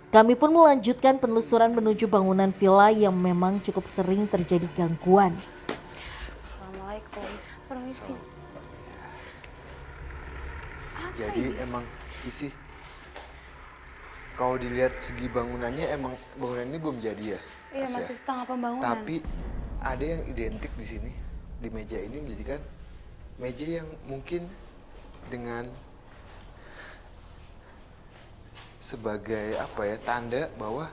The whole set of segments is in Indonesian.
Kami pun melanjutkan penelusuran menuju bangunan villa yang memang cukup sering terjadi gangguan. Assalamualaikum. Permisi. Jadi emang sih kalau dilihat segi bangunannya emang bangunan ini belum jadi ya? Iya, Mas, masih setengah pembangunan. Tapi ada yang identik di sini, di meja ini menjadikan meja yang mungkin dengan sebagai apa ya, tanda bahwa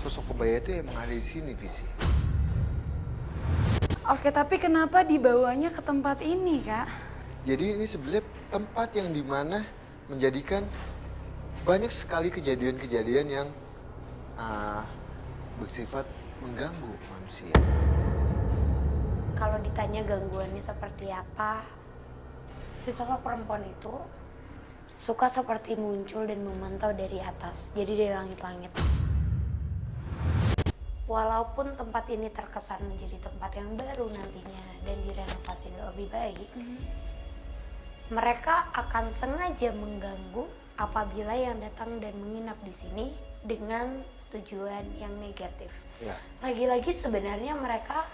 sosok kebaya itu emang ada di sini, Visi. Oke, tapi kenapa dibawanya ke tempat ini, Kak? Jadi ini sebenarnya tempat yang dimana menjadikan banyak sekali kejadian-kejadian yang bersifat mengganggu manusia. Kalau ditanya gangguannya seperti apa, si sosok perempuan itu suka seperti muncul dan memantau dari atas, jadi dari langit-langit. Walaupun tempat ini terkesan menjadi tempat yang baru nantinya dan direnovasi lebih baik, mereka akan sengaja mengganggu apabila yang datang dan menginap di sini dengan tujuan yang negatif. Ya. Lagi-lagi sebenarnya mereka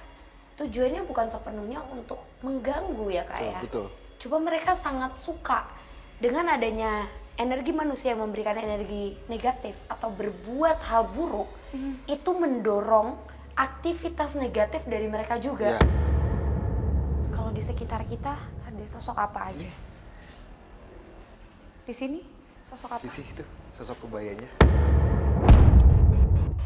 tujuannya bukan sepenuhnya untuk mengganggu ya Kak ya. Betul. Cuma mereka sangat suka dengan adanya energi manusia yang memberikan energi negatif atau berbuat hal buruk, itu mendorong aktivitas negatif dari mereka juga. Ya. Kalau di sekitar kita ada sosok apa aja? Di sini sosok apa? Visi itu sosok kebayanya.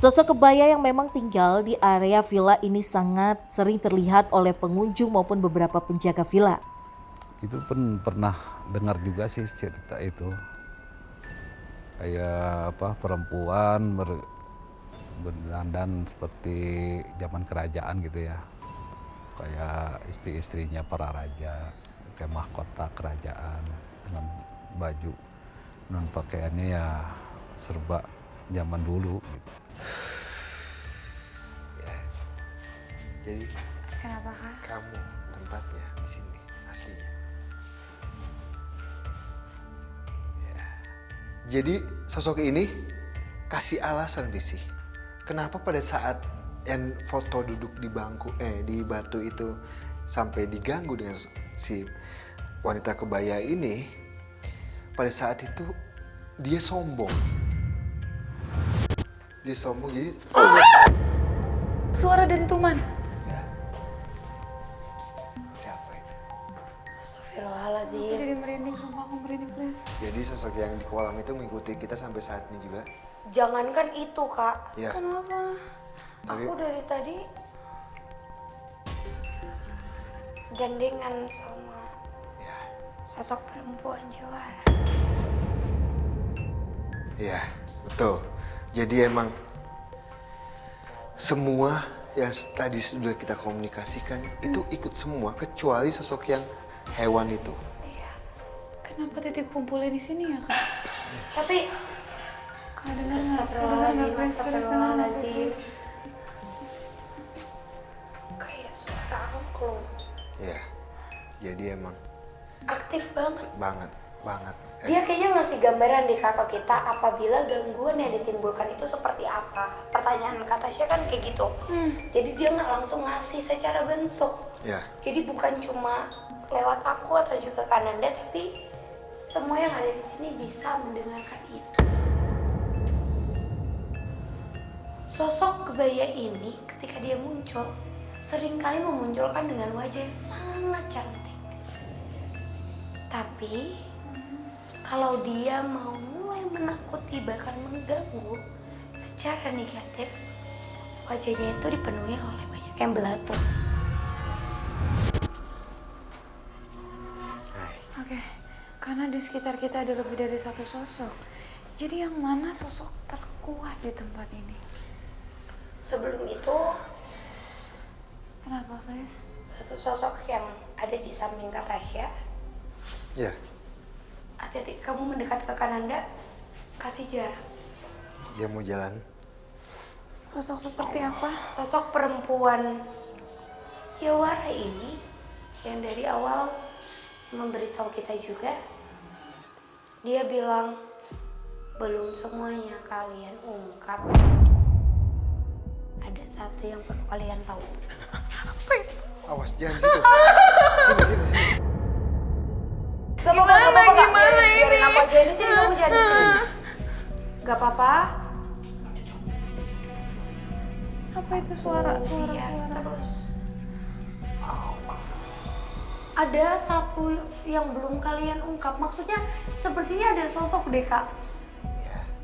Sosok kebaya yang memang tinggal di area villa ini sangat sering terlihat oleh pengunjung maupun beberapa penjaga villa. Itu pun pernah dengar juga sih cerita itu. Kayak apa, perempuan berdandan seperti zaman kerajaan gitu ya. Kayak istri-istrinya para raja, kayak mahkota kerajaan dengan baju non pakaiannya ya serba zaman dulu gitu. Ya. Jadi Kenapa, Kak? kamu tempatnya di sini aslinya. Ya. Jadi sosok ini kasih alasan Visi. Kenapa pada saat yang foto duduk di bangku di batu itu sampai diganggu dengan si wanita kebaya ini, pada saat itu dia sombong. Dia sombong jadi Suara dentuman. ya. Siapa itu? Astagfirullahaladzim. Jadi merinding, sumpah aku merinding, please. Jadi sosok yang di kolam itu mengikuti kita sampai saat ini juga. Jangankan itu Kak, Ya. Kenapa? Tapi aku dari tadi gandengan sama ya. sosok perempuan jawara. Ya, betul. Jadi emang semua yang tadi sudah kita komunikasikan itu ikut semua kecuali sosok yang hewan itu. Kenapa titik kumpulnya di sini ya, Kak? Tapi Kak, dengar nggak? Astagfirullahaladzim, Dengar nggak, please? Please, dengar nggak sih, astagfirullahaladzim. please? Kayak suara angklung. Ya. Jadi emang Aktif banget. banget. Dia kayaknya ngasih gambaran di kakak kita apabila gangguan yang ditimbulkan itu seperti apa. Pertanyaan Kak Tasya kan kayak gitu. Jadi dia nggak langsung ngasih secara bentuk. Ya. Jadi bukan cuma lewat aku atau juga Kananda, tapi semua yang ada di sini bisa mendengarkan itu. Sosok kebaya ini ketika dia muncul seringkali memunculkan dengan wajah yang sangat cantik. Tapi kalau dia mau mulai menakuti bahkan mengganggu secara negatif, wajahnya itu dipenuhi oleh banyak yang belatung. Oke, karena di sekitar kita ada lebih dari satu sosok. Jadi yang mana sosok terkuat di tempat ini? Sebelum itu, Kenapa, guys? satu sosok yang ada di samping Kak Tasya. Ya. Hati-hati, kamu mendekat ke Kananda, kasih jarak. Dia mau jalan. Sosok seperti apa? Sosok perempuan Jawara ini yang dari awal memberitahu kita juga, dia bilang belum semuanya kalian ungkap. Ada satu yang perlu kalian tahu. Awas, jangan situ. Sini, sini, sini. Gimana ini? Biarin aku aja di sini, kamu jangan di sini. Gak apa-apa. Apa itu suara? Lihat terus. Ada satu yang belum kalian ungkap. Maksudnya sepertinya ada sosok deh, Kak.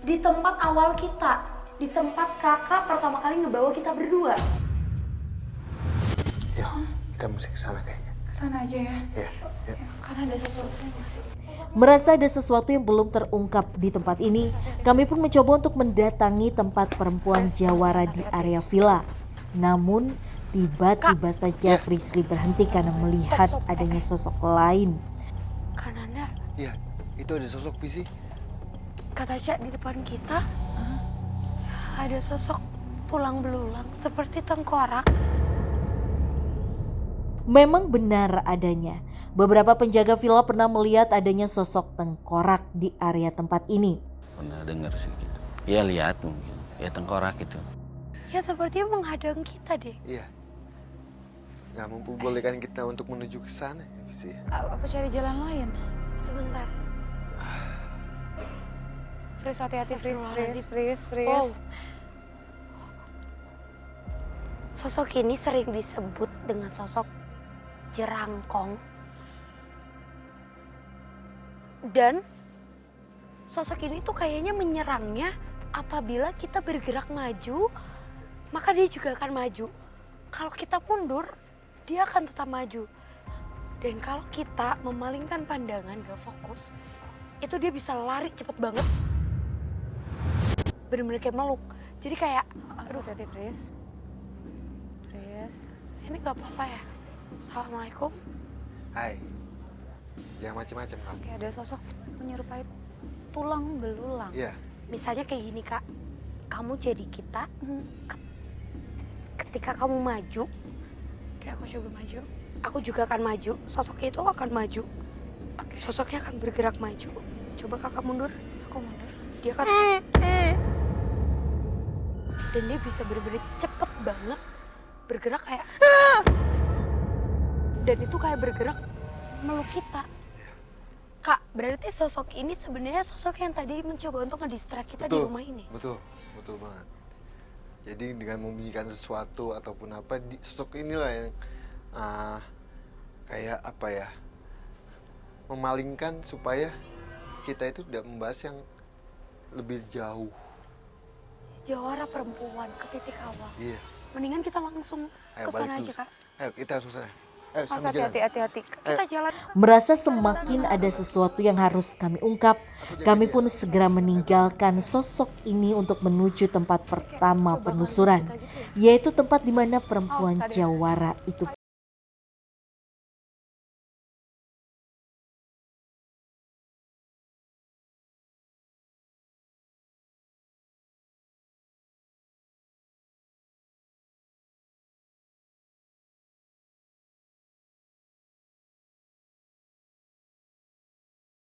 Di tempat awal kita, di tempat kakak pertama kali ngebawa kita berdua. Yuk, kita mesti ke sana kayaknya. Kesana aja ya. Ya, ya. Karena ada sesuatu yang masih. Merasa ada sesuatu yang belum terungkap di tempat ini, kami pun mencoba untuk mendatangi tempat perempuan jawara di area villa. Namun, tiba-tiba saja Frisly berhenti karena melihat adanya sosok lain. Kananda, Iya, itu ada sosok Visi. kata Cak di depan kita, ada sosok tulang belulang seperti tengkorak. Memang benar adanya. Beberapa penjaga villa pernah melihat adanya sosok tengkorak di area tempat ini. Pernah dengar sih gitu. Ya lihat mungkin. Ya tengkorak itu. Ya sepertinya menghadang kita deh. Iya. Nggak memperbolehkan kita untuk menuju ke sana ya, Visi. Apa cari jalan lain? Sebentar. Fris, hati-hati, Fris. Wow. Sosok ini sering disebut dengan sosok jerangkong. Dan sosok ini tuh kayaknya menyerangnya apabila kita bergerak maju, maka dia juga akan maju. Kalau kita mundur, dia akan tetap maju. Dan kalau kita memalingkan pandangan, gak fokus, itu dia bisa lari cepet banget. Bener-bener kayak meluk. Jadi kayak, Aduh, hati-hati, Fris. ini gak apa-apa ya? Assalamualaikum. Hai. Jangan macam-macam kamu. Oke, ada sosok menyerupai tulang belulang. Iya. Misalnya kayak gini, Kak. Kamu jadi kita, ketika kamu maju, Oke, aku coba maju. aku juga akan maju. Sosoknya itu akan maju. Oke, Sosoknya akan bergerak maju. Coba kakak mundur. aku mundur. Dia akan... Dan dia bisa bener-bener cepet banget. Bergerak kayak... Dan itu kayak bergerak meluk kita. Kak, berarti sosok ini sebenarnya sosok yang tadi mencoba untuk ngedistract kita di rumah ini. Betul, betul banget. Jadi dengan membunyikan sesuatu ataupun apa, sosok inilah yang kayak apa ya, memalingkan supaya kita itu tidak membahas yang lebih jauh. Jawara perempuan ke titik awal. Iya. Mendingan kita langsung Ayo ke sana balik aja, dulu. Kak. Ayo kita langsung sana. Ayo Mas, sambil jalan. hati-hati. Kita jalan. Merasa semakin ada sesuatu yang harus kami ungkap, kami pun segera meninggalkan sosok ini untuk menuju tempat pertama penelusuran, yaitu tempat di mana perempuan jawara itu